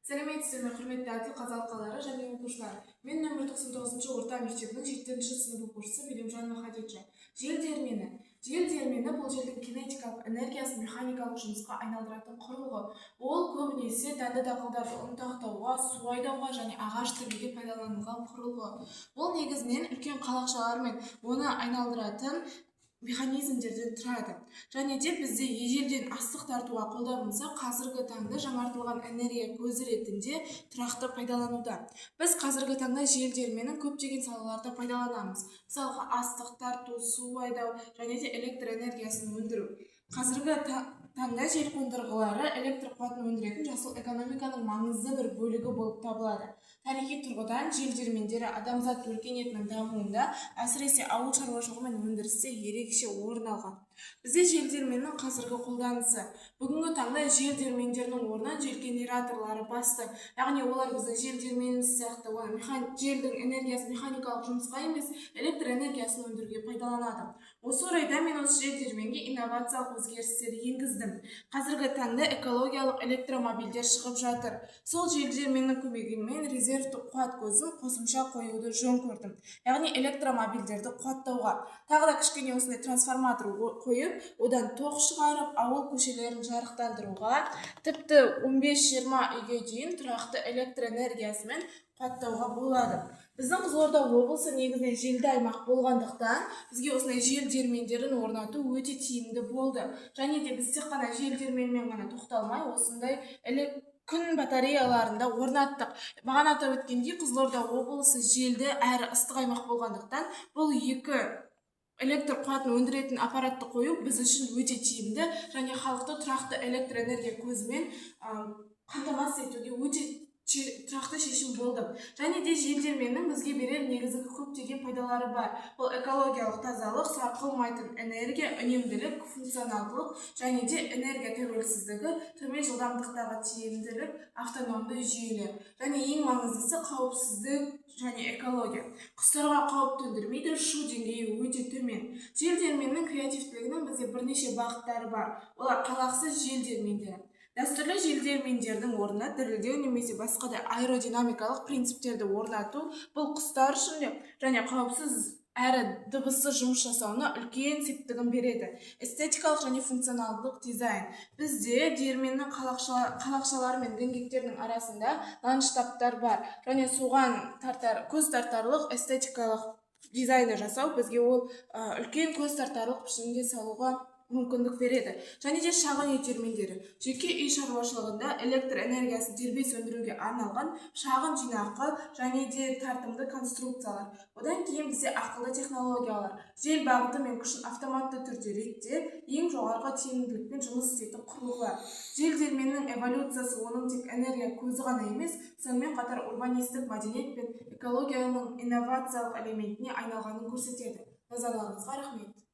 Сәлеметсіздер ме, құрметті әділ қазалқалары және оқушылар. Мен нөмір 99 орта мектебінің 7-ші сынып оқушысы Белемжанова Хадиджа. Жел диірмені. Жел диірмені бұл желдің кинетикалық энергиясын механикалық жұмысқа айналдыратын құрылғы. Ол көбінесе дәнді дақылдарды ұнтақтауға, су айдауға және ағаш тігуге пайдаланылған құрылғы. Ол негізінен үлкен қалақшалар мен оны айналдыратын механизмдерден тұрады. Және де бізде ежелден астық тартуға қолданылса, қазіргі таңда жаңартылған энергия көзі ретінде тұрақты пайдалануда. Біз қазіргі таңда жел диірменін көптеген салаларда пайдаланамыз. Мысалға, астық тарту, су айдау және де электр энергиясын өндіру. Қазіргі таңда жел қондырғылары электр қуатын өндіретін жасыл экономиканың маңызды бір бөлігі болып табылады. Тарихи тұрғыдан жел диірмендері адамзат өркениетінің дамуында, әсіресе ауыл шаруашылығы мен өндірісте ерекше орын алған. Бізде жел диірменінің қазіргі қолданысы. Бүгінгі таңда жел диірмендерінің орнына жел генераторлары басты. Яғни олар біздің жел диірменіміз сияқты желдің энергиясын механикалық жұмысқа емес, электр энергиясын өндіруге пайдаланады. Осы орайда мен осы жел диірменге инновациялық өзгерістер енгіздім. Қазіргі таңда экологиялық электромобильдер шығып жатыр. Сол жел диірменінің көмегімен резервтік қуат көзін қосымша қоюды жөн көрдім. Яғни электромобильдерді қуаттауға. Тағы да кішкене осындай трансформатор қойып, одан тоқ шығарып, ауыл көшелерін жарықтандыруға, тіпті 15-20 үйге дейін тұрақты электр энергиясымен қуаттауға болады. Біздің Қызылорда облысы негізінен желді аймақ болғандықтан, бізге осындай жел диірмендерін орнату өте тиімді болды. Және де біз тек қана жел диірменмен ғана тоқталмай, осындай күн батареяларында орнаттық. Маған атап өткендей, Қызылорда облысы желді әрі ыстық аймақ болғандықтан, бұл екі электр қуатын өндіретін аппаратты қою біз үшін өте тиімді және халықты тұрақты электр энергия көзімен қамтамасыз етуге өте тұрақты шешім болды. Және де жел диірменнің бізге берер негізгі көптеген пайдалары бар. Бұл экологиялық тазалық, сарқылмайтын энергия, үнемділік, функционалдылық және де энергия тәуелсіздігі, төмен жылдамдықтағы тиімділік, автономды жүйелер. Және ең маңыздысы қауіпсіздік және экология. Құстарға қауіп төндірмейді, шу деңгейі өте төмен. Жел диірменнің креативтілігінің бізде бірнеше бағыттары бар. Олар қалақсыз жел диірмендері. Дәстүрлі жел диірмендердің орнына дірілдеу немесе басқа да аэродинамикалық принциптерді орнату бұл құстар үшін және қауіпсіз әрі дыбыссыз жұмыс жасауына үлкен септігін береді. Эстетикалық және функционалдық дизайн. Бізде диірменнің қалақшалары мен діңгектердің арасында ландшафттар бар және соған көз тартарлық эстетикалық дизайны жасау бізге ол үлкен көз тартарлық пішінге салуға мүмкіндік береді. Және де шағын үй диірмендері. Жеке үй шаруашылығында электр энергиясын дербес өндіруге арналған шағын жинақы және де тартымды конструкциялар. Одан кейін бізде ақылды технологиялар. Жел бағыты мен күшін автоматты түрде реттеп, ең жоғарғы тиімділікпен жұмыс істейтін құрылғылар. Жел диірменінің эволюциясы оның тек энергия көзі ғана емес, сонымен қатар урбанистік мәдениет пен экологияның инновациялық элементіне айналғанын көрсетеді. Назарларыңызға рахмет.